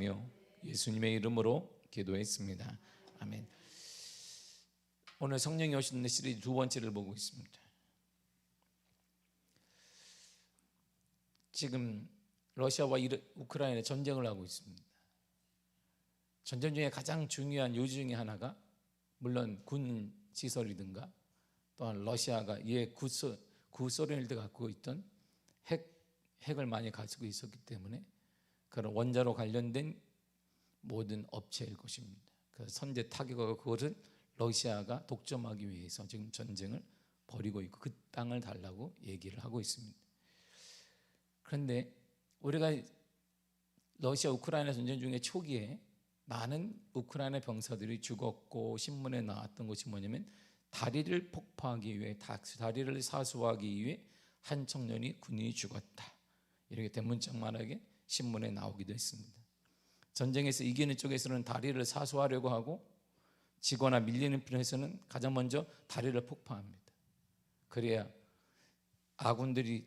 감사하며 예수님의 이름으로 기도했습니다. 아멘. 오늘 성령이 오시는 시리즈 두 번째를 보고 있습니다. 지금 러시아와 우크라이나 전쟁을 하고 있습니다. 전쟁 중에 가장 중요한 요지 중에 하나가 물론 군 시설이든가 또한 러시아가 구소련을 갖고 있던 핵을 많이 가지고 있었기 때문에 그런 원자로 관련된 모든 업체일 것입니다. 그 선제 타격하고 그것을 러시아가 독점하기 위해서 지금 전쟁을 벌이고 있고 그 땅을 달라고 얘기를 하고 있습니다. 그런데 우리가 러시아 우크라이나 전쟁 중에 초기에 많은 우크라이나 병사들이 죽었고 신문에 나왔던 것이 뭐냐면 다리를 폭파하기 위해 다리를 사수하기 위해 한 청년이 군인이 죽었다, 이렇게 대문짝만하게 신문에 나오기도 했습니다. 전쟁에서 이기는 쪽에서는 다리를 사수하려고 하고 지거나 밀리는 편에서는 가장 먼저 다리를 폭파합니다. 그래야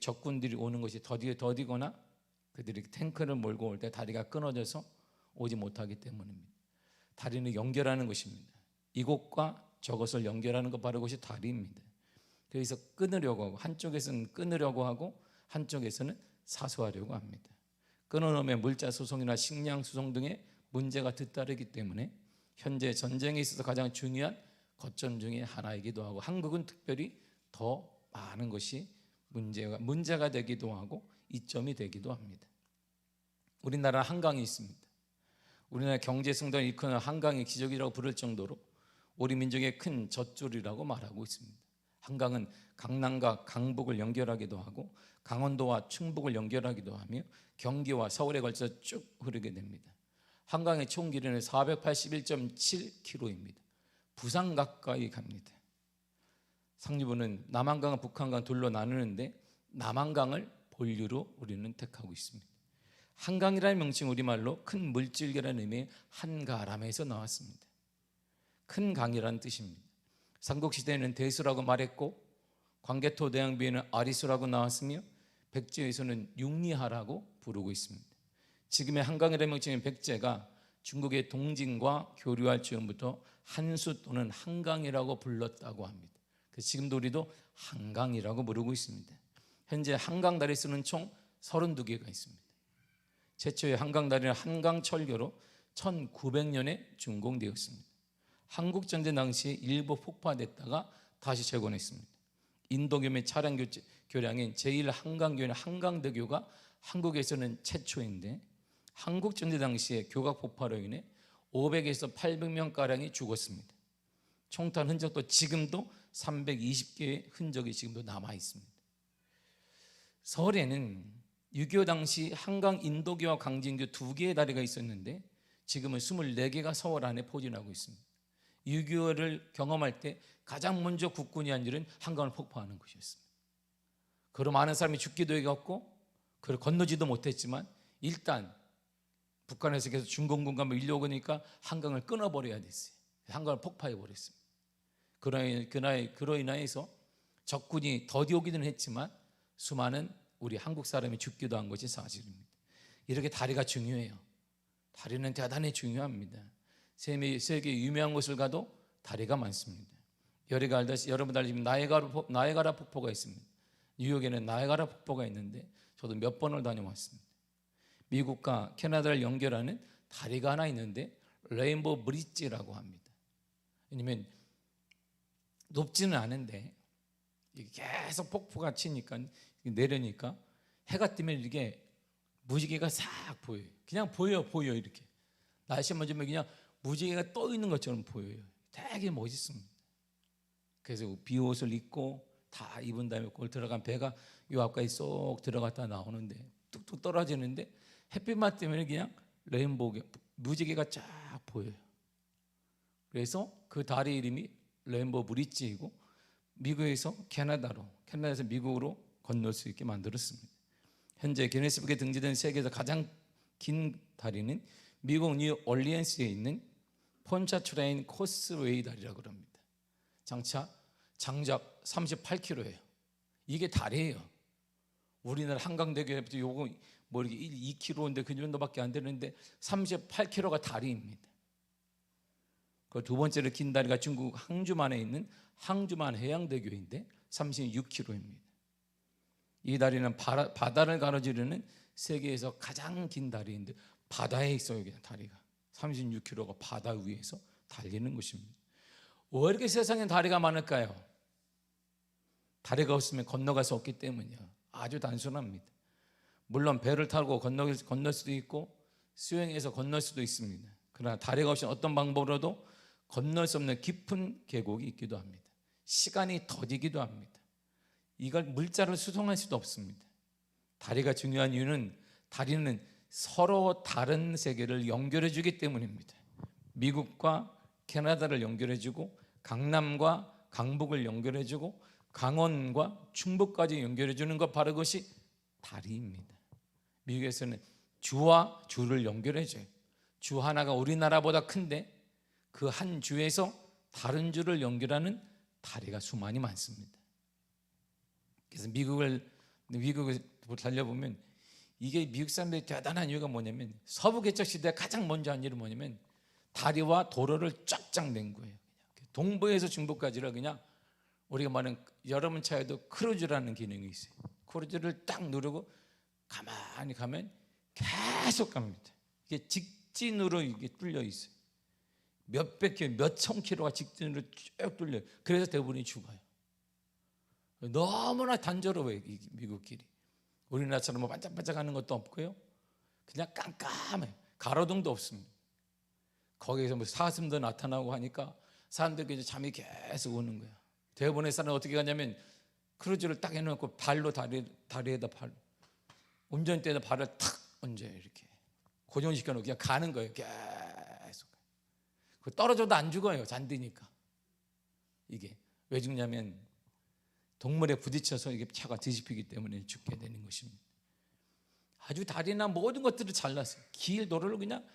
적군들이 오는 것이 더디거나 그들이 탱크를 몰고 올 때 다리가 끊어져서 오지 못하기 때문입니다. 다리는 연결하는 것입니다. 이곳과 저것을 연결하는 것 바로 그것이 다리입니다. 그래서 끊으려고 하고 한쪽에서는 끊으려고 하고 한쪽에서는 사수하려고 합니다. 끊어놓으면 물자 수송이나 식량 수송 등의 문제가 뒤따르기 때문에 현재 전쟁에 있어서 가장 중요한 거점 중에 하나이기도 하고 한국은 특별히 더 많은 것이 문제가 되기도 하고 이점이 되기도 합니다. 우리나라 한강이 있습니다. 우리나라 경제 성장을 일컫는 한강의 기적이라고 부를 정도로 우리 민족의 큰 젖줄이라고 말하고 있습니다. 한강은 강남과 강북을 연결하기도 하고 강원도와 충북을 연결하기도 하며 경기와 서울에 걸쳐 쭉 흐르게 됩니다. 한강의 총 길이는 481.7km입니다. 부산 가까이 갑니다. 상류부는 남한강과 북한강 둘로 나누는데 남한강을 본류로 우리는 택하고 있습니다. 한강이라는 명칭 우리말로 큰 물줄기라는 의미의 한가람에서 나왔습니다. 큰 강이라는 뜻입니다. 삼국시대에는 대수라고 말했고 광개토 대왕비에는 아리수라고 나왔으며 백제에서는 육리하라고 부르고 있습니다. 지금의 한강이라는 명칭인 백제가 중국의 동진과 교류할 즈음부터 한수 또는 한강이라고 불렀다고 합니다. 그래서 지금도 우리도 한강이라고 부르고 있습니다. 현재 한강 다리수는 총 32개가 있습니다. 최초의 한강 다리는 한강철교로 1900년에 준공되었습니다. 한국전쟁 당시 일부 폭파됐다가 다시 재건했습니다. 인도교의 차량 교량인 제1한강교회는 한강대교가 한국에서는 최초인데 한국전쟁 당시에 교각 폭파로 인해 500에서 800명가량이 죽었습니다. 총탄 흔적도 지금도 320개의 흔적이 지금도 남아 있습니다. 서울에는 6.25 당시 한강 인도교와 강진교 두 개의 다리가 있었는데 지금은 24개가 서울 안에 포진하고 있습니다. 6.25를 경험할 때 가장 먼저 국군이 한 일은 한강을 폭파하는 것이었습니다. 그로 많은 사람이 죽기도 했고 그걸 건너지도 못했지만 일단 북한에서 계속 중공군과 밀려오고 니까 한강을 끊어버려야 됐어요. 한강을 폭파해버렸습니다. 그로 인하여서 적군이 더디 오기는 했지만 수많은 우리 한국 사람이 죽기도 한 것이 사실입니다. 이렇게 다리가 중요해요. 다리는 대단히 중요합니다. 세계 유명한 곳을 가도 다리가 많습니다. 여러분 알다시피 나이아가라 폭포가 있습니다. 뉴욕에는 나이아가라 폭포가 있는데 저도 몇 번을 다녀왔습니다. 미국과 캐나다를 연결하는 다리가 하나 있는데 레인보우 브릿지라고 합니다. 왜냐하면 높지는 않은데 계속 폭포가 치니까 내려니까 해가 뜨면 이게 무지개가 싹 보여요. 그냥 보여 이렇게 날씨만 좋으면 그냥 무지개가 떠 있는 것처럼 보여요. 되게 멋있습니다. 그래서 비옷을 입고 다 입은 다음에 그걸 들어간 배가 요 앞까지 쏙 들어갔다 나오는데 뚝뚝 떨어지는데 햇빛만 때문에 그냥 레인보우 무지개가 쫙 보여요. 그래서 그 다리 이름이 레인보우 브릿지이고 미국에서 캐나다에서 미국으로 건널 수 있게 만들었습니다. 현재 기네스북에 등재된 세계에서 가장 긴 다리는 미국 뉴올리언스에 있는 폰차트레인 코스웨이 다리라고 합니다. 장작 38km예요. 이게 다리예요. 우리나라 한강대교부터 요거 뭐 이렇게 2kg인데 그 정도밖에 안 되는데 38kg가 다리입니다. 그 두 번째로 긴 다리가 중국 항주만에 있는 항주만 해양대교인데 36km입니다. 이 다리는 바다를 가로지르는 세계에서 가장 긴 다리인데 바다에 있어요. 그냥 다리가 36km가 바다 위에서 달리는 것입니다. 왜 이렇게 세상에 다리가 많을까요? 다리가 없으면 건너갈 수 없기 때문이요. 아주 단순합니다. 물론 배를 타고 건널 수도 있고 수영해서 건널 수도 있습니다. 그러나 다리가 없이는 어떤 방법으로도 건널 수 없는 깊은 계곡이 있기도 합니다. 시간이 더디기도 합니다. 이걸 물자를 수송할 수도 없습니다. 다리가 중요한 이유는 다리는 서로 다른 세계를 연결해 주기 때문입니다. 미국과 캐나다를 연결해 주고 강남과 강북을 연결해 주고 강원과 충북까지 연결해 주는 것, 바로 그것이 다리입니다. 미국에서는 주와 주를 연결해 줘요. 주 하나가 우리나라보다 큰데 그 한 주에서 다른 주를 연결하는 다리가 수많이 많습니다. 그래서 미국을 달려보면 이게 미국 사람들이 대단한 이유가 뭐냐면 서부 개척 시대에 가장 먼저 한 일은 뭐냐면 다리와 도로를 쫙쫙 낸 거예요. 동부에서 중부까지를 그냥 우리가 말하는 여러분 차에도 크루즈라는 기능이 있어요. 크루즈를 딱 누르고 가만히 가면 계속 갑니다. 이게 직진으로 이게 뚫려 있어요. 몇백 킬로, 몇천 킬로가 직진으로 쭉 뚫려요. 그래서 대부분이 죽어요. 너무나 단조로워요, 이 미국 길이. 우리나라처럼 뭐 반짝반짝하는 것도 없고요. 그냥 깜깜해요. 가로등도 없습니다. 거기에서 뭐 사슴도 나타나고 하니까 사람들이 이제 잠이 계속 오는 거예요. 대부분의 사람은 어떻게 가냐면 크루즈를 딱 해놓고 발로 다리에다 운전대에다 발을 탁 얹어요. 이렇게 고정시켜놓고 그냥 가는 거예요. 계속. 떨어져도 안 죽어요. 잔디니까. 이게 왜 죽냐면 동물에 부딪혀서 이게 차가 뒤집히기 때문에 죽게 되는 것입니다. 아주 다리나 모든 것들을 잘랐어요. 길 도로를 그냥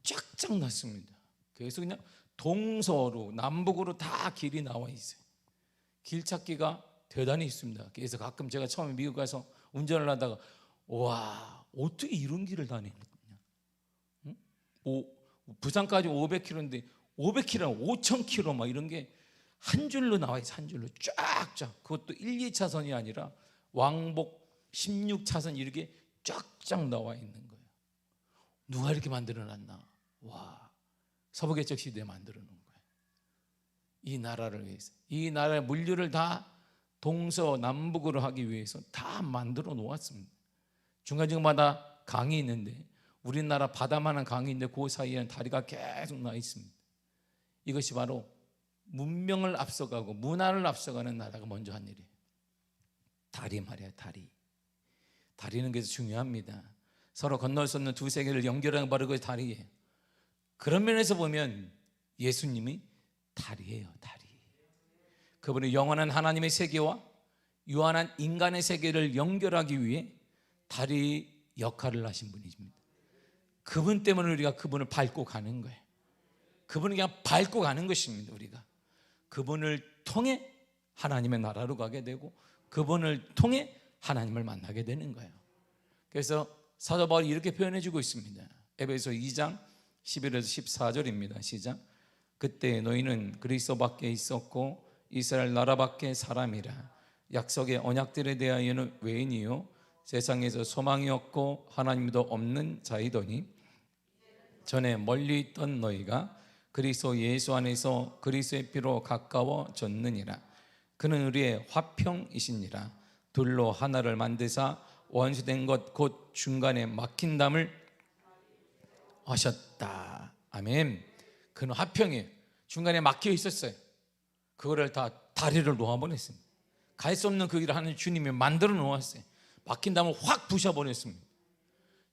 쫙쫙 놨습니다. 그래서 그냥 동서로 남북으로 다 길이 나와 있어요. 길 찾기가 대단히 있습니다. 그래서 가끔 제가 처음에 미국 가서 운전을 하다가 와, 어떻게 이런 길을 다니냐. 부산까지 500km인데 500km랑 5000km 막 이런 게 한 줄로 나와 있어요. 한 줄로 쫙쫙. 그것도 1, 2차선이 아니라 왕복 16차선 이렇게 쫙쫙 나와 있는 거예요. 누가 이렇게 만들어 놨나? 와, 서부개척 시대에 만들어 놓은 거예요. 이 나라를 위해서, 이 나라의 물류를 다 동서남북으로 하기 위해서 다 만들어 놓았습니다. 중간중간마다 강이 있는데 우리나라 바다만한 강이 있는데 그 사이에는 다리가 계속 나 있습니다. 이것이 바로 문명을 앞서가고 문화를 앞서가는 나라가 먼저 한 일이에요. 다리 말이야, 다리. 다리는 그래서 중요합니다. 서로 건널 수 없는 두 세계를 연결하는 바로 그 다리예요. 그런 면에서 보면 예수님이 다리예요, 다리. 그분이 영원한 하나님의 세계와 유한한 인간의 세계를 연결하기 위해 다리 역할을 하신 분이십니다. 그분 때문에 우리가 그분을 밟고 가는 거예요. 그분을 그냥 밟고 가는 것입니다. 우리가 그분을 통해 하나님의 나라로 가게 되고 그분을 통해 하나님을 만나게 되는 거예요. 그래서 사도 바울이 이렇게 표현해 주고 있습니다. 에베소 2장 11에서 14절입니다. 시작. 그때 너희는 그리스도 밖에 있었고 이스라엘 나라 밖에 사람이라. 약속의 언약들에 대하여는 외인이요 세상에서 소망이 없고 하나님도 없는 자이더니 전에 멀리 있던 너희가 그리스도 예수 안에서 그리스도의 피로 가까워졌느니라. 그는 우리의 화평이시니라. 둘로 하나를 만드사 원수된 것 곧 중간에 막힌 담을 하셨다. 아멘. 그는 화평이에요. 중간에 막혀 있었어요. 그거를 다 다리를 놓아버렸습니다. 갈 수 없는 그 길을 하는 주님이 만들어 놓았어요. 막힌 담을 확 부셔버렸습니다.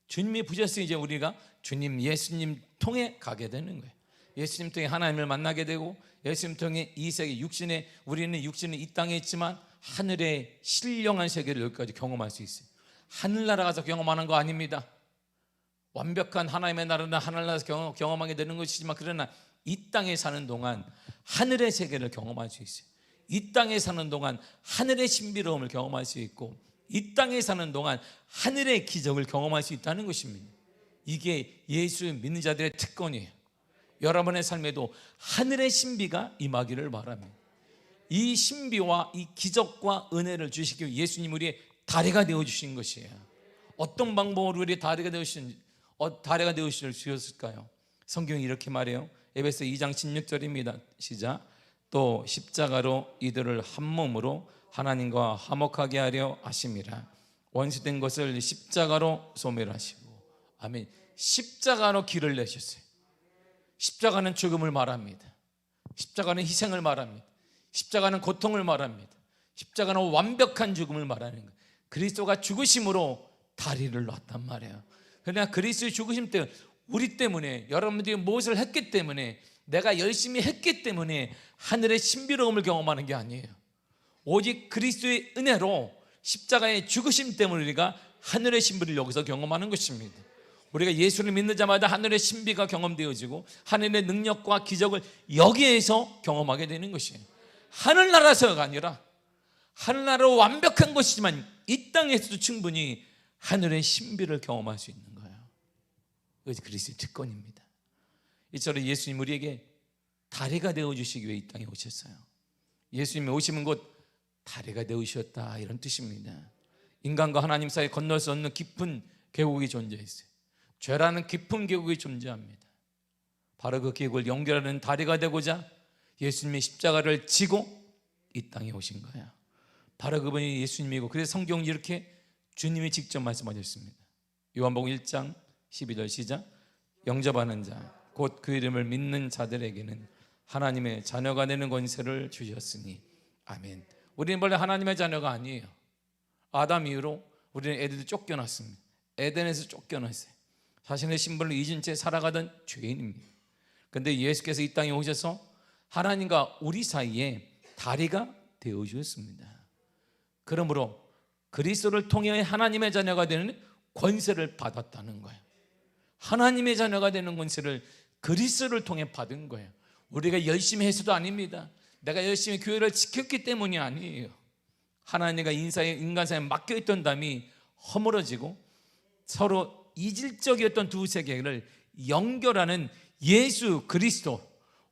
주님이 부셨으니 이제 우리가 주님 예수님 통해 가게 되는 거예요. 예수님 통해 하나님을 만나게 되고 예수님 통해 이 세계 육신에, 우리는 육신은 이 땅에 있지만 하늘의 신령한 세계를 여기까지 경험할 수 있어요. 하늘나라 가서 경험하는 거 아닙니다. 완벽한 하나님의 나라는 하늘나라에서 경험하게 되는 것이지만 그러나 이 땅에 사는 동안 하늘의 세계를 경험할 수 있어요. 이 땅에 사는 동안 하늘의 신비로움을 경험할 수 있고 이 땅에 사는 동안 하늘의 기적을 경험할 수 있다는 것입니다. 이게 예수 믿는 자들의 특권이에요. 여러분의 삶에도 하늘의 신비가 임하기를 바랍니다. 이 신비와 이 기적과 은혜를 주시기 위해 예수님 우리의 다리가 되어주신 것이에요. 어떤 방법으로 우리의 다리가 되어주셨을까요? 성경이 이렇게 말해요. 에베소 2장 16절입니다. 시작. 또 십자가로 이들을 한 몸으로 하나님과 화목하게 하려 하심이라. 원수된 것을 십자가로 소멸하시고. 아멘. 십자가로 길을 내셨어요. 십자가는 죽음을 말합니다. 십자가는 희생을 말합니다. 십자가는 고통을 말합니다. 십자가는 완벽한 죽음을 말하는 거예요. 그리스도가 죽으심으로 다리를 놨단 말이에요. 그러나 그리스도의 죽으심 때문에, 우리 때문에, 여러분들이 무엇을 했기 때문에, 내가 열심히 했기 때문에 하늘의 신비로움을 경험하는 게 아니에요. 오직 그리스도의 은혜로 십자가의 죽으심 때문에 우리가 하늘의 신비를 여기서 경험하는 것입니다. 우리가 예수를 믿는 자마다 하늘의 신비가 경험되어지고 하늘의 능력과 기적을 여기에서 경험하게 되는 것이에요. 하늘나라서가 아니라, 하늘나라로 완벽한 것이지만 이 땅에서도 충분히 하늘의 신비를 경험할 수 있는 거예요. 그것이 그리스도의 특권입니다. 이처럼 예수님 우리에게 다리가 되어주시기 위해 이 땅에 오셨어요. 예수님이 오시는 곳 다리가 되어주셨다, 이런 뜻입니다. 인간과 하나님 사이에 건널 수 없는 깊은 계곡이 존재했어요. 죄라는 깊은 계곡이 존재합니다. 바로 그 계곡을 연결하는 다리가 되고자 예수님의 십자가를 지고 이 땅에 오신 거예요. 바로 그분이 예수님이고, 그래서 성경이 이렇게 주님이 직접 말씀하셨습니다. 요한복음 1장 12절 시작. 영접하는 자 곧 그 이름을 믿는 자들에게는 하나님의 자녀가 되는 권세를 주셨으니. 아멘. 우리는 원래 하나님의 자녀가 아니에요. 아담 이후로 우리는 에덴에서 쫓겨났습니다. 에덴에서 쫓겨났어요. 자신의 신분을 잊은 채 살아가던 죄인입니다. 그런데 예수께서 이 땅에 오셔서 하나님과 우리 사이에 다리가 되어주셨습니다. 그러므로 그리스도를 통해 하나님의 자녀가 되는 권세를 받았다는 거예요. 하나님의 자녀가 되는 권세를 그리스도를 통해 받은 거예요. 우리가 열심히 해서도 아닙니다. 내가 열심히 교회를 지켰기 때문이 아니에요. 하나님과 인간 사이에 막혀있던 담이 허물어지고 서로 이질적이었던 두 세계를 연결하는 예수 그리스도,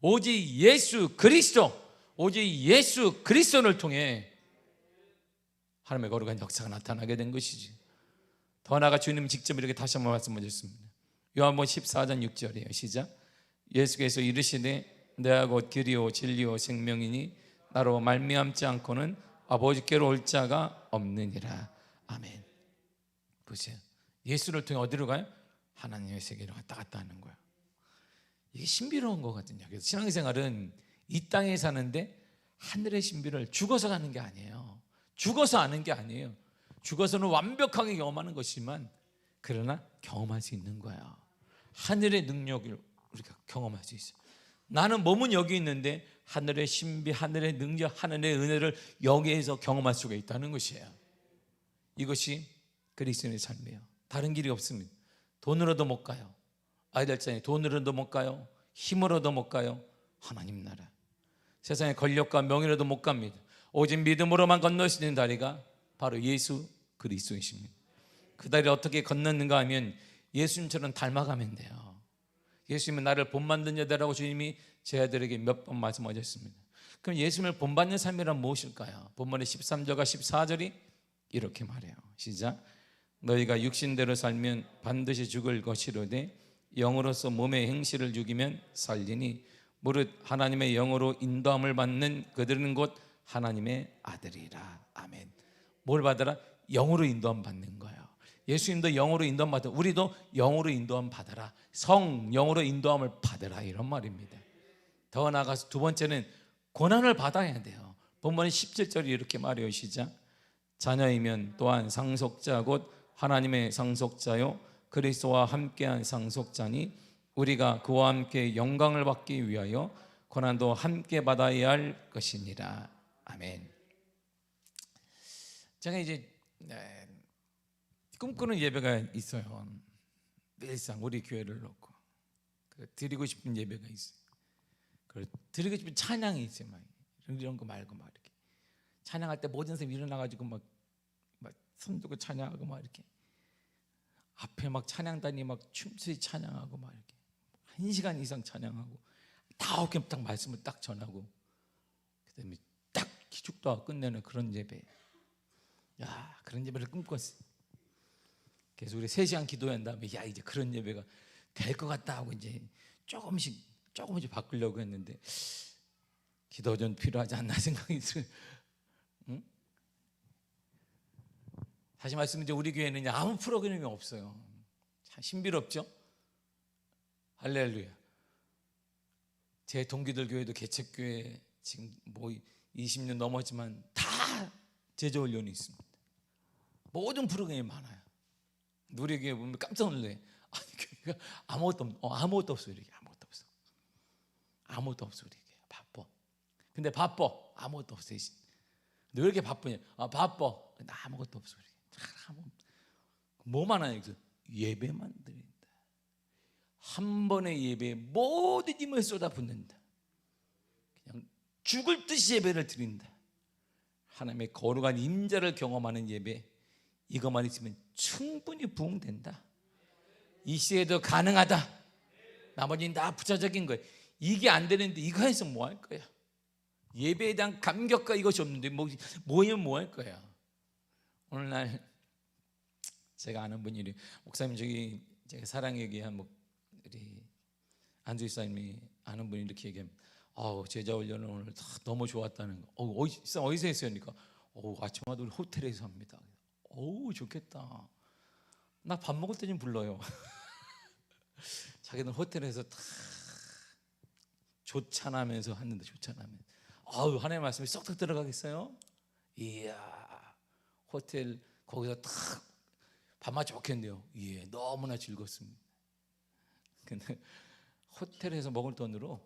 오직 예수 그리스도, 오직 예수 그리스도를 통해 하나님의 거룩한 역사가 나타나게 된 것이지. 더 나아가 주님 직접 이렇게 다시 한번 말씀하셨습니다. 요한복음 14장 6절이에요. 시작. 예수께서 이르시되 내가 곧 길이요 진리요 생명이니 나로 말미암지 않고는 아버지께로 올 자가 없느니라. 아멘. 보세요. 예수를 통해 어디로 가요? 하나님의 세계로 왔다 갔다 하는 거예요. 이게 신비로운 거거든요. 그래서 신앙생활은 이 땅에 사는데 하늘의 신비를 죽어서 가는 게 아니에요. 죽어서 아는 게 아니에요. 죽어서는 완벽하게 경험하는 것이지만, 그러나 경험할 수 있는 거예요. 하늘의 능력을 우리가 경험할 수 있어요. 나는 몸은 여기 있는데 하늘의 신비, 하늘의 능력, 하늘의 은혜를 여기에서 경험할 수가 있다는 것이에요. 이것이 그리스도인의 삶이에요. 다른 길이 없습니다. 돈으로도 못 가요. 아이들 자녀 돈으로도 못 가요. 힘으로도 못 가요. 하나님 나라, 세상의 권력과 명예로도 못 갑니다. 오직 믿음으로만 건널 수 있는 다리가 바로 예수 그리스도이십니다. 그 다리를 어떻게 건너는가 하면 예수님처럼 닮아가면 돼요. 예수님은 나를 본받는 자들이라고 주님이 제 아들에게 몇 번 말씀하셨습니다. 그럼 예수님을 본받는 삶이란 무엇일까요? 본문의 13절과 14절이 이렇게 말해요. 시작. 너희가 육신대로 살면 반드시 죽을 것이로되 영으로서 몸의 행실을 죽이면 살리니 무릇 하나님의 영으로 인도함을 받는 그들은 곧 하나님의 아들이라. 아멘. 뭘 받아라? 영으로 인도함 받는 거예요. 예수님도 영으로 인도함 받아, 우리도 영으로 인도함 받아라. 성령으로 인도함을 받아라, 이런 말입니다. 더 나아가서 두 번째는 고난을 받아야 돼요. 본문의 17절이 이렇게 말해요. 시작. 자녀이면 또한 상속자 곧 하나님의 상속자요 그리스도와 함께한 상속자니 우리가 그와 함께 영광을 받기 위하여 고난도 함께 받아야 할 것이니라. 아멘. 제가 이제 꿈꾸는 예배가 있어요. 늘상 우리 교회를 놓고 드리고 싶은 예배가 있어요. 드리고 싶은 찬양이 있어요. 막 이런 거 말고 막 이렇게 찬양할 때 모든 사람이 일어나가지고 막 손들고 찬양하고 막 이렇게 앞에 막 찬양단이 막 춤추이 찬양하고 막 이렇게 1시간 이상 찬양하고 다 이렇게 딱 말씀을 딱 전하고 그다음에 딱 기축도하고 끝내는 그런 예배. 야, 그런 예배를 꿈꿨어요. 그래서 우리 3시간 기도한 다음에 야, 이제 그런 예배가 될 것 같다 하고 이제 조금씩 바꾸려고 했는데 기도 좀 필요하지 않나 생각이 들어요. 응? 다시 말씀드리면 우리 교회는 아무 프로그램이 없어요. 참 신비롭죠? 할렐루야. 제 동기들 교회도 개척교회 지금 뭐 20년 넘었지만 다 제자훈련이 있습니다. 모든 프로그램이 많아요. 우리 교회 보면 깜짝 놀래. 아니 교회가 아무것도 없어. 이렇게 아무것도 없어. 우리 교회 바빠. 근데 바빠. 아무것도 없어. 너 왜 이렇게 바쁘냐? 바빠. 근데 아무것도 없어. 뭐 많아요? 예배만 드린다. 한 번의 예배에 모든 힘을 쏟아붓는다. 그냥 죽을 듯이 예배를 드린다. 하나님의 거룩한 임재를 경험하는 예배, 이것만 있으면 충분히 부흥된다. 이 시대에도 가능하다. 나머지는 다 부차적인 거예요. 이게 안 되는데 이거 해서 뭐 할 거야? 예배에 대한 감격과 이것이 없는데 뭐면 뭐 할 거야? 오늘날 제가 아는 분이 목사님 저기 제가 사랑에 얘기한 우리 안주 집사님이 아는 분이 이렇게 얘기합니다. 제자 훈련은 오늘 너무 좋았다는 거. 어디서 했어요? 그러니까 아침마다 우리 호텔에서 합니다. 좋겠다. 나 밥 먹을 때 좀 불러요. 자기는 호텔에서 다 조찬하면서 하는데 하나님의 말씀이 쏙쏙 들어가겠어요? 이야, 호텔 거기서 딱 밥맛 좋겠네요. 예, 너무나 즐겁습니다. 근데 호텔에서 먹을 돈으로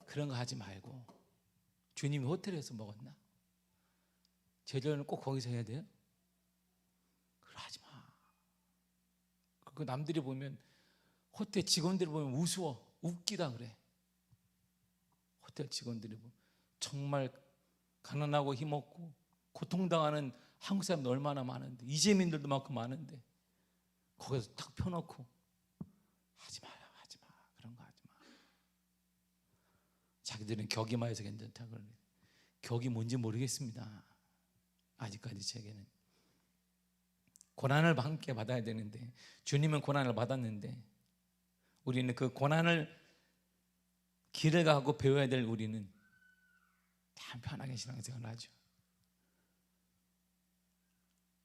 그런 거 하지 말고 주님이 호텔에서 먹었나? 제자는 꼭 거기서 해야 돼요? 그걸 하지 마. 그 남들이 보면 호텔 직원들이 보면 우스워, 웃기다 그래. 호텔 직원들이 보면 정말 가난하고 힘없고 고통당하는 한국 사람들 얼마나 많은데, 이재민들도 많고 많은데 거기서 딱 펴놓고 하지 마. 그런 거 하지 마. 자기들은 격이만 해서 괜찮다 그러네. 격이 뭔지 모르겠습니다. 아직까지 제게는 고난을 함께 받아야 되는데, 주님은 고난을 받았는데 우리는 그 고난을 길을 가고 배워야 될 우리는 참 편하게 신앙생활을 하죠.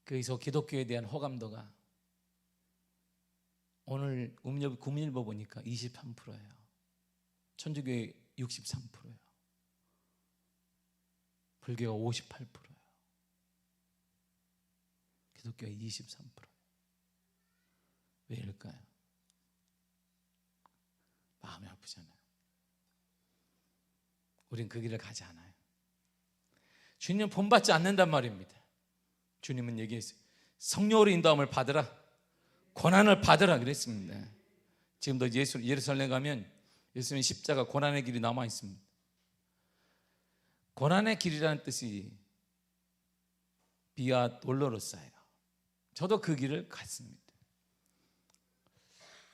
그래서 기독교에 대한 호감도가 오늘 국민일보 보니까 23%예요. 천주교회 63%예요. 불교가 58%예요. 기독교가 23%예요. 왜 이럴까요? 마음이 아프잖아요. 우린 그 길을 가지 않아요. 주님은 본받지 않는단 말입니다. 주님은 얘기했어요. 성령으로 인도함을 받으라, 고난을 받으라 그랬습니다. 지금도 예루살렘 가면 예수님의 십자가 고난의 길이 남아 있습니다. 고난의 길이라는 뜻이 비아 돌로로사예요. 저도 그 길을 갔습니다.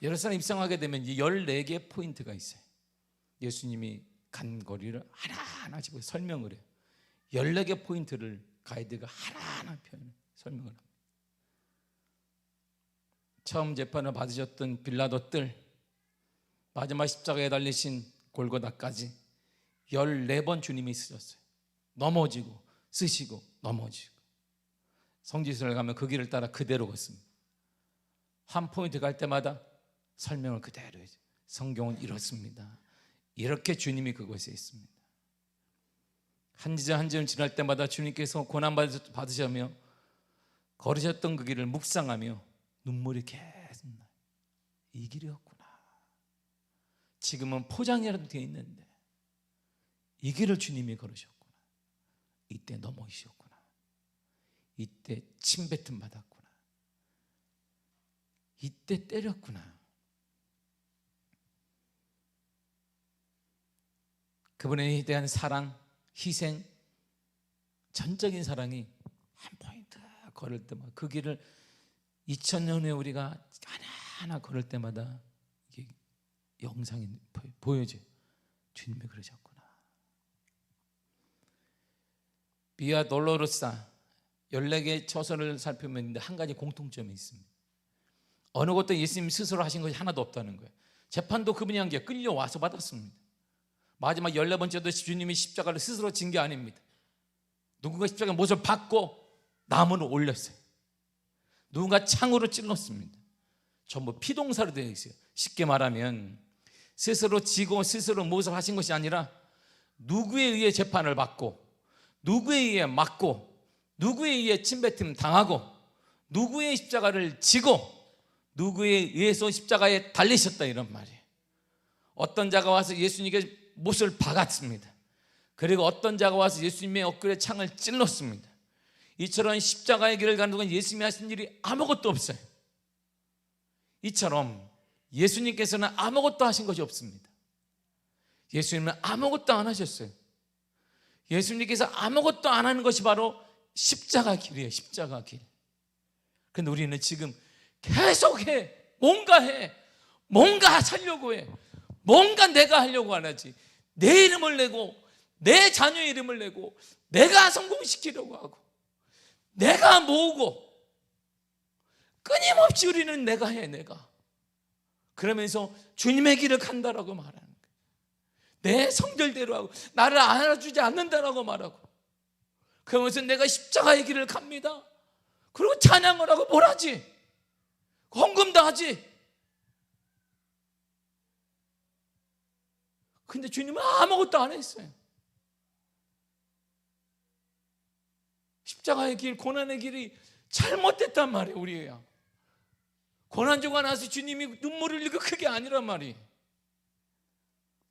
예루살렘 입성하게 되면 14개 포인트가 있어요. 예수님이 간 거리를 하나하나 집어 설명을 해요. 14개 포인트를 가이드가 하나하나 설명을 합니다. 처음 재판을 받으셨던 빌라도 뜰, 마지막 십자가에 달리신 골고다까지 14번 주님이 쓰셨어요. 넘어지고 쓰시고 넘어지고. 성지순례 가면 그 길을 따라 그대로 걷습니다. 한 포인트 갈 때마다 설명을 그대로 해요. 성경은 이렇습니다. 이렇게 주님이 그곳에 있습니다. 한 지점 한 지점 지날 때마다 주님께서 고난 받으시며 걸으셨던 그 길을 묵상하며 눈물이 계속 나요. 이 길이었구나. 지금은 포장이라도 되어 있는데 이 길을 주님이 걸으셨구나. 이때 넘어지셨구나. 이때 침뱉음 받았구나. 이때 때렸구나. 그분에 대한 사랑, 희생, 전적인 사랑이 한 포인트 걸을 때마다 그 길을 2000년 후에 우리가 하나하나 걸을 때마다 이게 영상이 보여져요. 주님이 그러셨구나. 비아 돌로로사 14개의 처소를 살펴보면 있는데 한 가지 공통점이 있습니다. 어느 것도 예수님 스스로 하신 것이 하나도 없다는 거예요. 재판도 그분이 한 게 끌려와서 받았습니다. 마지막 14번째도 주님이 십자가를 스스로 진 게 아닙니다. 누군가 십자가 못을 받고 나무를 올렸어요. 누군가 창으로 찔렀습니다. 전부 피동사로 되어 있어요. 쉽게 말하면 스스로 지고 스스로 무엇을 하신 것이 아니라 누구에 의해 재판을 받고 누구에 의해 맞고 누구에 의해 침뱉음 당하고 누구의 십자가를 지고 누구에 의해서 십자가에 달리셨다, 이런 말이에요. 어떤 자가 와서 예수님께 못을 박았습니다. 그리고 어떤 자가 와서 예수님의 어깨에 창을 찔렀습니다. 이처럼 십자가의 길을 가는 동안 예수님이 하신 일이 아무것도 없어요. 이처럼 예수님께서는 아무것도 하신 것이 없습니다. 예수님은 아무것도 안 하셨어요. 예수님께서 아무것도 안 하는 것이 바로 십자가 길이에요. 십자가 길. 그런데 우리는 지금 계속해, 뭔가 살려고 해. 뭔가 내가 하려고 안 하지. 내 이름을 내고 내 자녀의 이름을 내고 내가 성공시키려고 하고 내가 모으고 끊임없이 우리는 내가 해, 내가. 그러면서 주님의 길을 간다라고 말하는 거예요. 내 성질대로 하고 나를 알아주지 않는다라고 말하고 그러면서 내가 십자가의 길을 갑니다. 그리고 찬양을 하고 뭘 하지? 헌금도 하지. 근데 주님은 아무것도 안 했어요. 십자가의 길, 고난의 길이 잘못됐단 말이에요. 우리야 고난 주고 나서 주님이 눈물을 흘리고 그게 아니란 말이에요.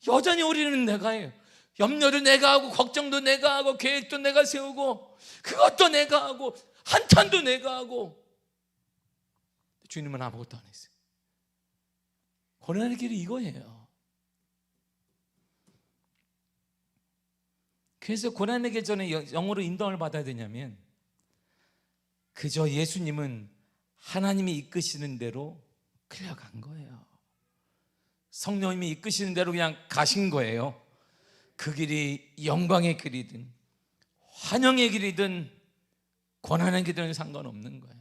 여전히 우리는 내가 해요. 염려도 내가 하고 걱정도 내가 하고 계획도 내가 세우고 그것도 내가 하고 한탄도 내가 하고 주님은 아무것도 안 했어요. 고난의 길이 이거예요. 그래서 고난의 길 전에 영으로 인도함을 받아야 되냐면 그저 예수님은 하나님이 이끄시는 대로 끌려간 거예요. 성령님이 이끄시는 대로 그냥 가신 거예요. 그 길이 영광의 길이든 환영의 길이든 고난의 길이든 상관없는 거예요.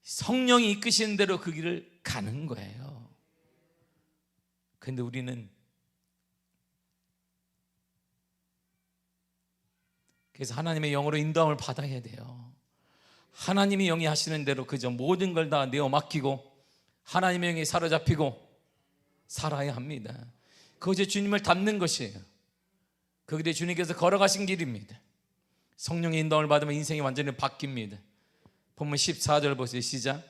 성령이 이끄시는 대로 그 길을 가는 거예요. 그런데 우리는 그래서 하나님의 영으로 인도함을 받아야 돼요. 하나님이 영이 하시는 대로 그저 모든 걸 다 내어 맡기고 하나님의 영에 사로잡히고 살아야 합니다. 그것이 주님을 닮는 것이에요. 그 길이 주님께서 걸어가신 길입니다. 성령의 인도함을 받으면 인생이 완전히 바뀝니다. 본문 14절 보세요. 시작.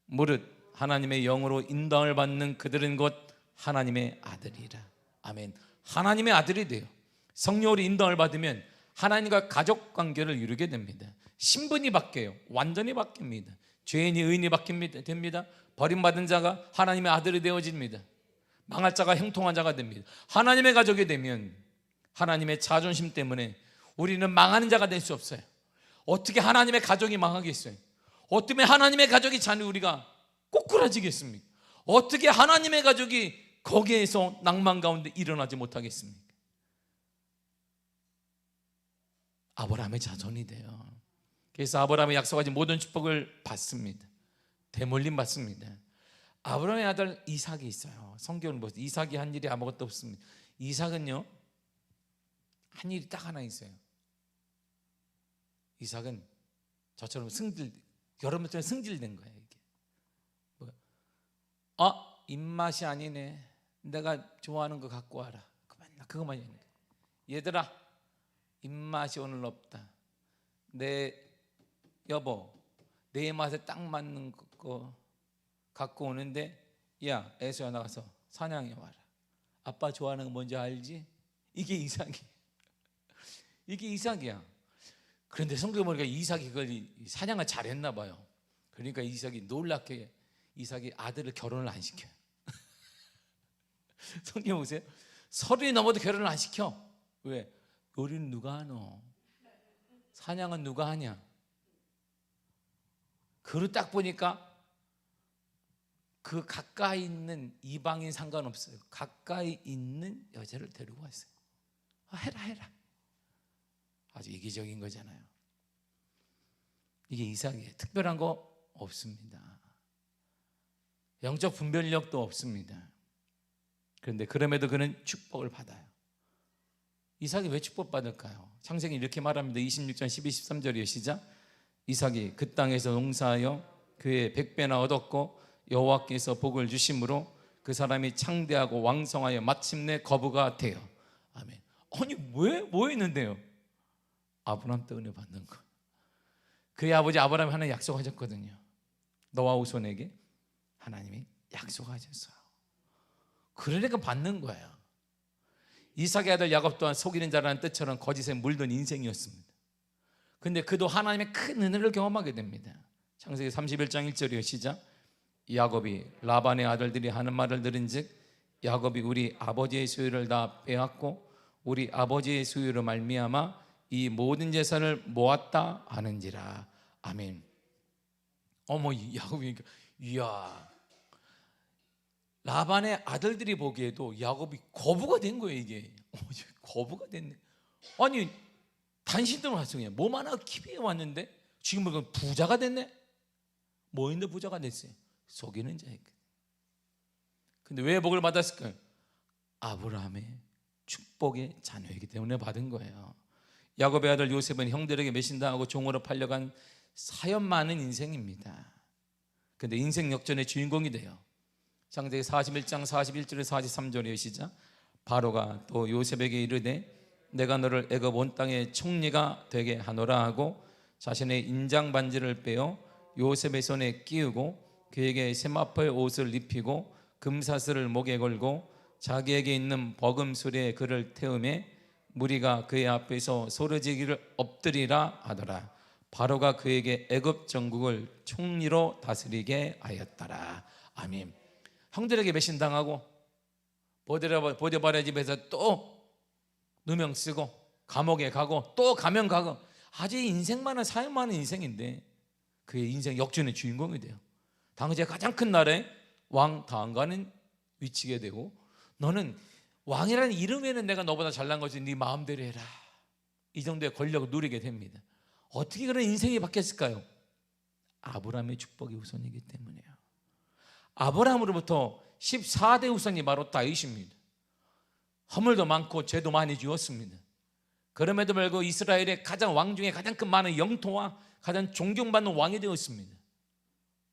무릇 하나님의 영으로 인도함을 받는 그들은 곧 하나님의 아들이라. 아멘. 하나님의 아들이 돼요. 성령으로 인도함을 받으면 하나님과 가족 관계를 이루게 됩니다. 신분이 바뀌어요. 완전히 바뀝니다. 죄인이 의인이 바뀝니다. 됩니다. 버림받은 자가 하나님의 아들이 되어집니다. 망할 자가 형통한 자가 됩니다. 하나님의 가족이 되면 하나님의 자존심 때문에 우리는 망하는 자가 될 수 없어요. 어떻게 하나님의 가족이 망하겠어요? 어떻게 하나님의 가족이 자녀 우리가 꼬꾸라지겠습니까? 어떻게 하나님의 가족이 거기에서 낭만 가운데 일어나지 못하겠습니까? 아브라함의 자손이 돼요. 그래서 아브라함의 약속하신 모든 축복을 받습니다. 대물림 받습니다. 아브라함의 아들 이삭이 있어요. 성경을 보세요. 이삭이 한 일이 아무것도 없습니다. 이삭은요 한 일이 딱 하나 있어요. 이삭은 저처럼 여러분처럼 승질된 거예요. 이게 입맛이 아니네. 내가 좋아하는 거 갖고 와라. 그것만 있는 거예요. 얘들아 입맛이 오늘 없다. 내 여보 내 맛에 딱 맞는 거 갖고 오는데 야 에서야 나가서 사냥해 와라. 아빠 좋아하는 거 뭔지 알지? 이게 이삭이야. 이게 이삭이야. 그런데 성경에 보니까 이삭이 그걸 사냥을 잘했나 봐요. 그러니까 이삭이 놀랍게 이삭이 아들을 결혼을 안 시켜요. 성경 보세요. 30이 넘어도 결혼을 안 시켜. 왜? 요리는 누가 하노? 사냥은 누가 하냐? 그로 딱 보니까 그 가까이 있는 이방인 상관없어요. 가까이 있는 여자를 데리고 왔어요. 해라. 아주 이기적인 거잖아요. 이게 이삭이에요. 특별한 거 없습니다. 영적 분별력도 없습니다. 그런데 그럼에도 그는 축복을 받아요. 이삭이 왜 축복받을까요? 창세기 이렇게 말합니다. 26장 12, 13절이요. 시작. 이삭이 그 땅에서 농사하여 그의 100배나 얻었고 여호와께서 복을 주심으로 그 사람이 창대하고 왕성하여 마침내 거부가 되어. 아멘. 아니 왜? 뭐 했는데요? 아브라함 때 은혜 받는 거. 그의 아버지 아브라함이 하나 약속하셨거든요. 너와 후손에게 하나님이 약속하셨어요. 그러니까 받는 거예요. 이삭의 아들 야곱 또한 속이는 자라는 뜻처럼 거짓에 물든 인생이었습니다. 근데 그도 하나님의 큰 은혜를 경험하게 됩니다. 창세기 31장 1절이요. 시작. 야곱이 라반의 아들들이 하는 말을 들은즉 야곱이 우리 아버지의 소유를 다 빼앗고 우리 아버지의 소유로 말미암아 이 모든 재산을 모았다 하는지라. 아멘. 어머, 야곱이 이야, 라반의 아들들이 보기에도 야곱이 거부가 된 거예요. 이게 거부가 됐네. 아니 단신들은 왔어요. 몸 하나 기비에 왔는데 지금 보니까 부자가 됐네. 뭐인데 부자가 됐어요? 속이는 자였거든. 근데 왜 복을 받았을까요? 아브라함의 축복의 자녀이기 때문에 받은 거예요. 야곱의 아들 요셉은 형들에게 매신당하고 종으로 팔려간 사연 많은 인생입니다. 근데 인생 역전의 주인공이 돼요. 창세기 41장 41절에 43절의 시작. 바로가 또 요셉에게 이르되 내가 너를 애굽 온 땅의 총리가 되게 하노라 하고 자신의 인장 반지를 빼어 요셉의 손에 끼우고 그에게 세마포의 옷을 입히고 금사슬을 목에 걸고 자기에게 있는 버금술에 그를 태우매 무리가 그의 앞에서 소리지기를 엎드리라 하더라. 바로가 그에게 애굽 전국을 총리로 다스리게 하였더라. 아멘. 형들에게 배신당하고 보디바라 집에서 또 누명 쓰고 감옥에 가고 또 가면 가고 아주 인생 많은 사연 많은 인생인데 그의 인생 역전의 주인공이 돼요. 당시에 가장 큰 나라의 왕 다한가는 위치게 되고 너는 왕이라는 이름에는 내가 너보다 잘난 거지 네 마음대로 해라. 이 정도의 권력을 누리게 됩니다. 어떻게 그런 인생이 바뀌었을까요? 아브라함의 축복이 우선이기 때문이에요. 아브라함으로부터 14대 후손이 바로 다윗입니다. 허물도 많고 죄도 많이 지었습니다. 그럼에도 불구하고 이스라엘의 가장 왕 중에 가장 큰 많은 영토와 가장 존경받는 왕이 되었습니다.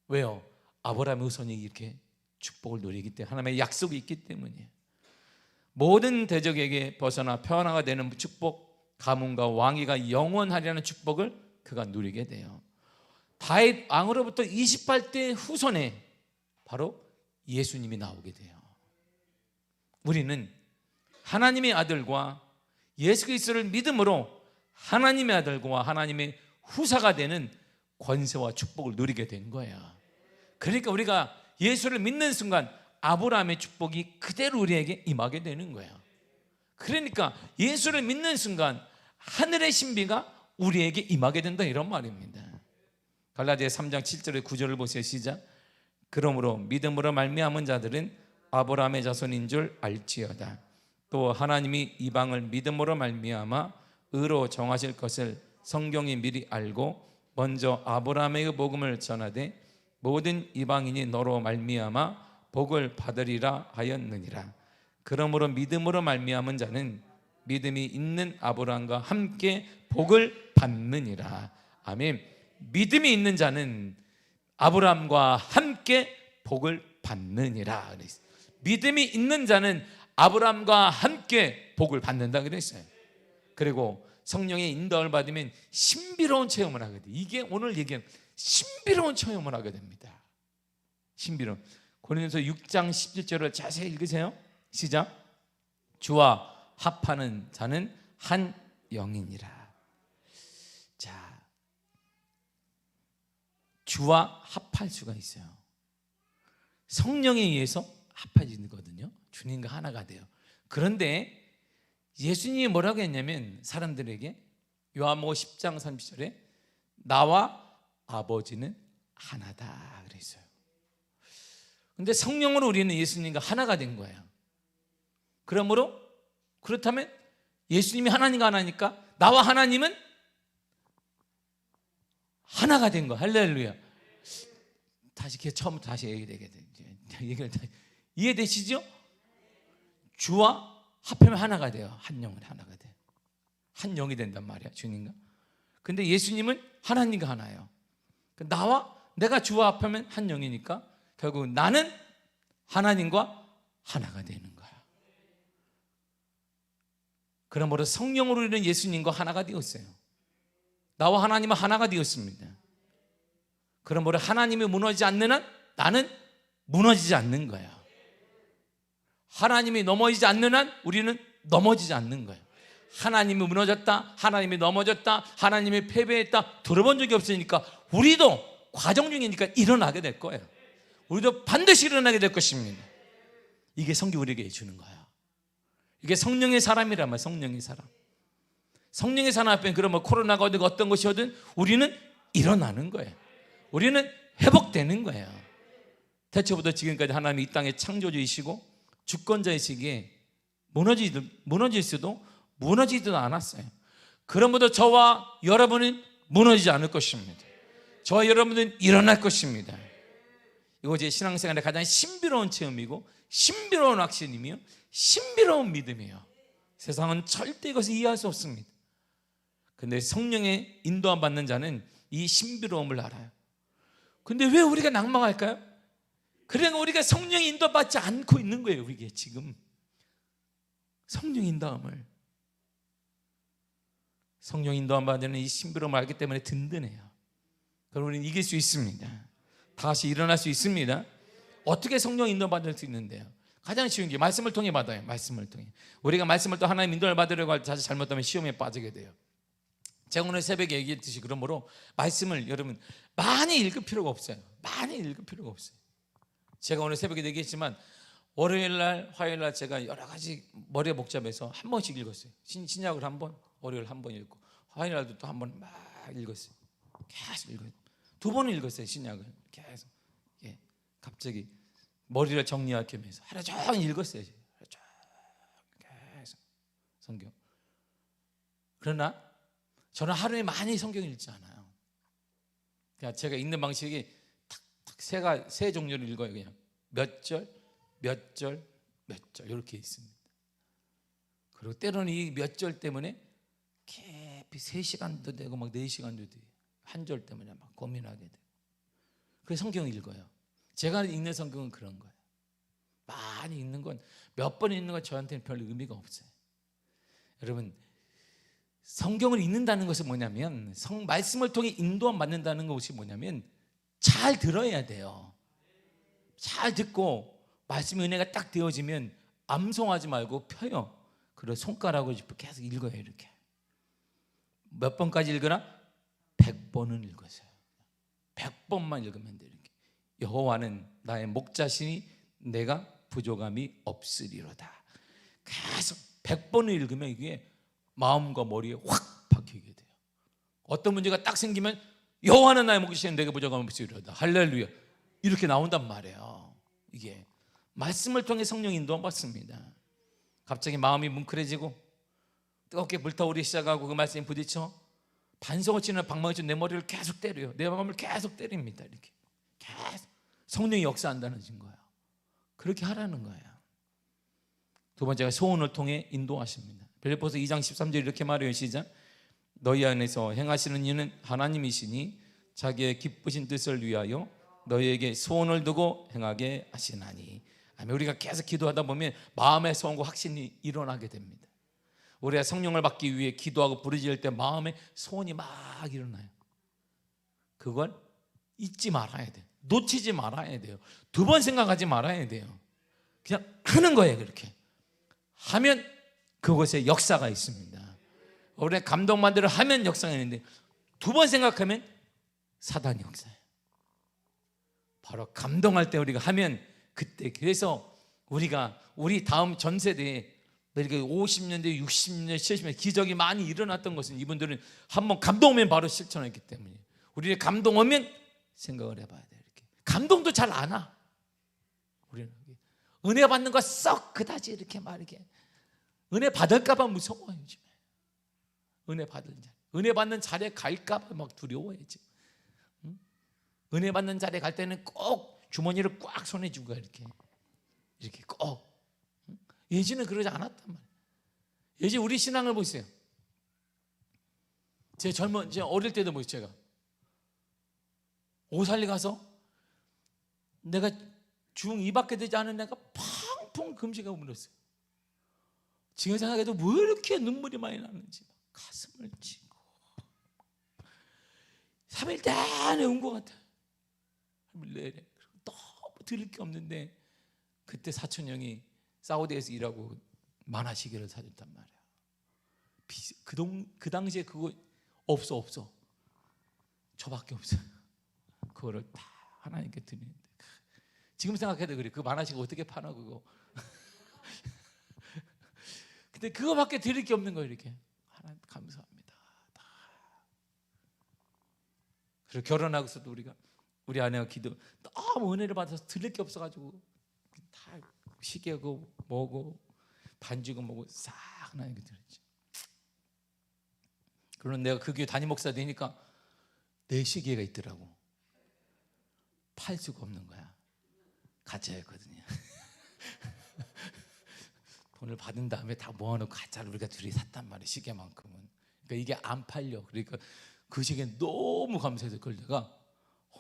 왜요? 아브라함의 후손이 이렇게 축복을 누리기 때문에 하나님의 약속이 있기 때문이에요. 모든 대적에게 벗어나 평화가 되는 축복, 가문과 왕위가 영원하리라는 축복을 그가 누리게 돼요. 다윗 왕으로부터 28대 후손에 바로 예수님이 나오게 돼요. 우리는 하나님의 아들과 예수 그리스도를 믿음으로 하나님의 아들과 하나님의 후사가 되는 권세와 축복을 누리게 된 거예요. 그러니까 우리가 예수를 믿는 순간 아브라함의 축복이 그대로 우리에게 임하게 되는 거예요. 그러니까 예수를 믿는 순간 하늘의 신비가 우리에게 임하게 된다 이런 말입니다. 갈라디아 3장 7절의 9절을 보세요. 시작. 그러므로 믿음으로 말미암은 자들은 아브라함의 자손인 줄 알지어다. 또 하나님이 이방을 믿음으로 말미암아 의로 정하실 것을 성경이 미리 알고 먼저 아브라함의 복음을 전하되 모든 이방인이 너로 말미암아 복을 받으리라 하였느니라. 그러므로 믿음으로 말미암은 자는 믿음이 있는 아브라함과 함께 복을 받느니라. 아멘. 믿음이 있는 자는 아브라함과 함께 복을 받느니라. 믿음이 있는 자는 아브라함과 함께 복을 받는다 그랬어요. 그리고 성령의 인도를 받으면 신비로운 체험을 하게 돼. 이게 오늘 얘기하는 신비로운 체험을 하게 됩니다. 신비로운. 고린도서 6장 17절을 자세히 읽으세요. 시작. 주와 합하는 자는 한 영이니라. 자, 주와 합할 수가 있어요. 성령에 의해서 합해지거든요. 주님과 하나가 돼요. 그런데 예수님이 뭐라고 했냐면 사람들에게 요한복음 10장 30절에 나와 아버지는 하나다 그랬어요. 근데 성령으로 우리는 예수님과 하나가 된 거예요. 그러므로 그렇다면 예수님이 하나님과 하나니까 나와 하나님은 하나가 된 거. 할렐루야. 다시 처음부터 다시 얘기되게 돼. 이해되시죠? 주와 합하면 하나가 돼요. 한 영은 하나가 돼요. 한 영이 된단 말이야, 주님과. 근데 예수님은 하나님과 하나예요. 나와 내가 주와 합하면 한 영이니까 결국 나는 하나님과 하나가 되는 거야. 그러므로 성령으로 우리는 예수님과 하나가 되었어요. 나와 하나님은 하나가 되었습니다. 그러므로 하나님이 무너지지 않는 한 나는 무너지지 않는 거예요. 하나님이 넘어지지 않는 한 우리는 넘어지지 않는 거예요. 하나님이 무너졌다, 하나님이 넘어졌다, 하나님이 패배했다 들어본 적이 없으니까 우리도 과정 중이니까 일어나게 될 거예요. 우리도 반드시 일어나게 될 것입니다. 이게 성경 우리에게 주는 거예요. 이게 성령의 사람이란 말이에요. 성령의 사람. 성령의 사람 앞에 그러면 코로나가 어디가 어떤 것이 오든 우리는 일어나는 거예요. 우리는 회복되는 거예요. 태초부터 지금까지 하나님이 이 땅의 창조주이시고 주권자이시기에 무너질 수도 무너지지도 않았어요. 그러므로 저와 여러분은 무너지지 않을 것입니다. 저와 여러분은 일어날 것입니다. 이거 제 신앙생활의 가장 신비로운 체험이고 신비로운 확신이며 신비로운 믿음이에요. 세상은 절대 이것을 이해할 수 없습니다. 근데 성령의 인도함 받는 자는 이 신비로움을 알아요. 근데 왜 우리가 낭망할까요? 그러니까 우리가 성령의 인도함 받지 않고 있는 거예요. 우리가 지금 성령 인도함을, 성령 인도함 받는 이 신비로움을 알기 때문에 든든해요. 그럼 우리는 이길 수 있습니다. 다시 일어날 수 있습니다. 어떻게 성령 인도함 받을 수 있는데요? 가장 쉬운 게 말씀을 통해 받아요. 말씀을 통해. 우리가 말씀을 또 하나님 인도를 받으려고 할 때 자칫 잘못하면 시험에 빠지게 돼요. 제가 오늘 새벽에 얘기했듯이 그러므로 말씀을 여러분 많이 읽을 필요가 없어요. 많이 읽을 필요가 없어요. 제가 오늘 새벽에 얘기했지만 월요일날 화요일날 제가 여러 가지 머리에 복잡해서 한 번씩 읽었어요. 신약을 한 번, 월요일 한 번 읽고 화요일날도 또 한 번 막 읽었어요. 계속 읽어요. 2번을 읽었어요. 신약을 계속. 예, 갑자기 머리를 정리할 겸해서 하루 종일 읽었어요. 하루 종일 계속 성경. 그러나 저는 하루에 많이 성경을 읽지 않아요. 그러니까 제가 읽는 방식이 탁탁 세 종류를 읽어요. 그냥 몇 절, 몇 절, 몇 절 이렇게 있습니다. 그리고 때로는 이 몇 절 때문에 깊이 3시간도 되고 막 4시간도 돼요. 한 절 때문에 막 고민하게 돼요. 그래서 성경을 읽어요. 제가 읽는 성경은 그런 거예요. 많이 읽는 건, 몇 번 읽는 건 저한테는 별 의미가 없어요. 여러분, 성경을 읽는다는 것은 뭐냐면, 말씀을 통해 인도함 받는다는 것이 뭐냐면 잘 들어야 돼요. 잘 듣고 말씀의 은혜가 딱 되어지면 암송하지 말고 펴요. 그리고 손가락으로 계속 읽어요. 이렇게 몇 번까지 읽으나? 100번은 읽으세요. 100번만 읽으면 돼요. 이렇게. 여호와는 나의 목자시니 내가 부족함이 없으리로다. 계속 100번을 읽으면 이게 마음과 머리에 확 박히게 돼요. 어떤 문제가 딱 생기면 여호와는 나의 목자시니 내가 부족함이 없으리로다. 할렐루야. 이렇게 나온단 말이에요. 이게 말씀을 통해 성령 인도함 받습니다. 갑자기 마음이 뭉클해지고 뜨겁게 불타오르기 시작하고 그 말씀에 부딪혀 반성을 치는 방망이 내 머리를 계속 때려요. 내 마음을 계속 때립니다. 이렇게 계속 성령이 역사한다는 거예요. 그렇게 하라는 거예요. 두 번째가 소원을 통해 인도하십니다. 빌립보서 2장 13절 이렇게 말해요. 시작. 너희 안에서 행하시는 이는 하나님이시니 자기의 기쁘신 뜻을 위하여 너희에게 소원을 두고 행하게 하시나니. 아멘. 우리가 계속 기도하다 보면 마음의 소원과 확신이 일어나게 됩니다. 우리가 성령을 받기 위해 기도하고 부르짖을 때 마음에 소원이 막 일어나요. 그걸 잊지 말아야 돼요. 놓치지 말아야 돼요. 2번 생각하지 말아야 돼요. 그냥 하는 거예요. 그렇게 하면 그곳에 역사가 있습니다. 우리가 감동만대로 하면 역사가 있는데 2번 생각하면 사단이 역사예요. 바로 감동할 때 우리가 하면 그때. 그래서 우리 다음 전 세대에 이렇게 50년대, 60년, 70년 기적이 많이 일어났던 것은 이분들은 한번 감동 오면 바로 실천했기 때문에 우리의 감동 오면 생각을 해봐야 돼. 이렇게 감동도 잘 안 와. 우리는 은혜 받는 거 썩 그다지 이렇게 막 이렇게 은혜 받을까봐 무서워요. 요즘에 은혜 받는 자리에 갈까봐 막 두려워요. 지금. 은혜 받는 자리에 갈 때는 꼭 주머니를 꽉 손에 쥐고 이렇게 꼭. 예전에 그러지 않았단 말이에요. 예전 우리 신앙을 보세요. 제가 어릴 때도 보세요. 제가 오살리 가서 내가 중2밖에 되지 않은 애가 펑펑 금식하고 울었어요. 지금 생각해도 왜 이렇게 눈물이 많이 나는지 가슴을 치고 3일 내내 운 것 같아요. 너무 들을 게 없는데 그때 사촌 형이 사우디에서 일하고 만화 시계를 사줬단 말이야. 그 당시에 그거 없어. 저밖에 없어요. 그거를 다 하나님께 드리는데 지금 생각해도 그래. 그 만화 시계 어떻게 파나 그거. 근데 그거밖에 드릴 게 없는 거예요. 이렇게 하나님 감사합니다. 다. 그리고 결혼하고서도 우리 아내가 기도 너무 은혜를 받아서 드릴 게 없어가지고 다 시계고 뭐고 반지고 뭐고 싹 하나님께 드렸지. 그러면 내가 그 교회 담임 목사 되니까 내 시계가 있더라고. 팔 수가 없는 거야. 가짜였거든요. 돈을 받은 다음에 다 모아놓고 가짜를 우리가 둘이 샀단 말이에요. 시계만큼은. 그러니까 이게 안 팔려. 그러니까 그 시계 너무 감사해서 그걸 내가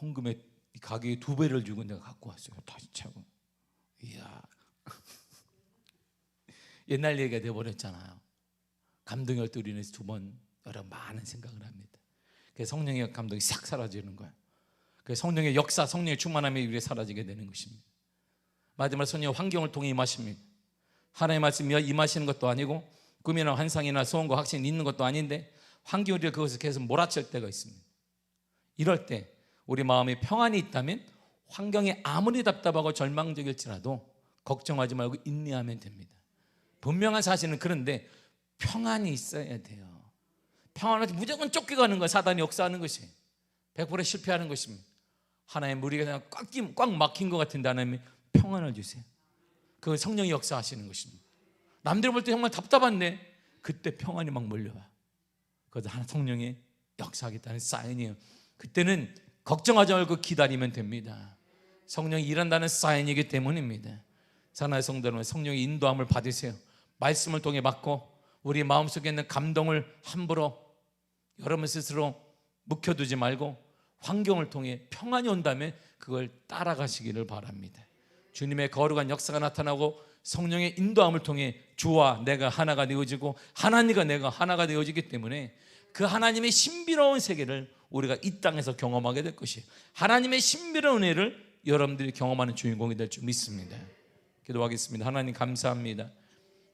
헌금에 가격의 2배를 주고 내가 갖고 왔어요. 다시 차고. 이야. 옛날 얘기가 돼버렸잖아요. 감동의 얼떨이에서 2번 여러 많은 생각을 합니다. 그래서 성령의 감동이 싹 사라지는 거예요. 그래서 성령의 역사, 성령의 충만함이 우리에 사라지게 되는 것입니다. 마지막 성령의 환경을 통해 임하십니다. 하나님의 말씀이 임하시는 것도 아니고 꿈이나 환상이나 소원과 확신이 있는 것도 아닌데 환경이 우리가 그것을 계속 몰아칠 때가 있습니다. 이럴 때 우리 마음에 평안이 있다면 환경이 아무리 답답하고 절망적일지라도 걱정하지 말고 인내하면 됩니다. 분명한 사실은 그런데 평안이 있어야 돼요. 평안하지 무조건 쫓겨가는 거예요. 사단이 역사하는 것이 100% 실패하는 것입니다. 하나님 우리가 그냥 꽉 막힌 것 같은데 하나님이 평안을 주세요. 그 성령이 역사하시는 것입니다. 남들 볼 때 정말 답답한데 그때 평안이 막 몰려와. 그것도 하나 성령이 역사하겠다는 사인이에요. 그때는 걱정하지 말고 기다리면 됩니다. 성령이 일한다는 사인이기 때문입니다. 사랑하는 성도 여러분, 성령의 인도함을 받으세요. 말씀을 통해 받고 우리 마음속에 있는 감동을 함부로 여러분 스스로 묵혀두지 말고 환경을 통해 평안이 온다면 그걸 따라가시기를 바랍니다. 주님의 거룩한 역사가 나타나고 성령의 인도함을 통해 주와 내가 하나가 되어지고 하나님과 내가 하나가 되어지기 때문에 그 하나님의 신비로운 세계를 우리가 이 땅에서 경험하게 될 것이에요. 하나님의 신비로운 은혜를 여러분들이 경험하는 주인공이 될 줄 믿습니다. 기도하겠습니다. 하나님 감사합니다.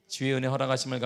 주의 은혜 허락하심을 감사합니다.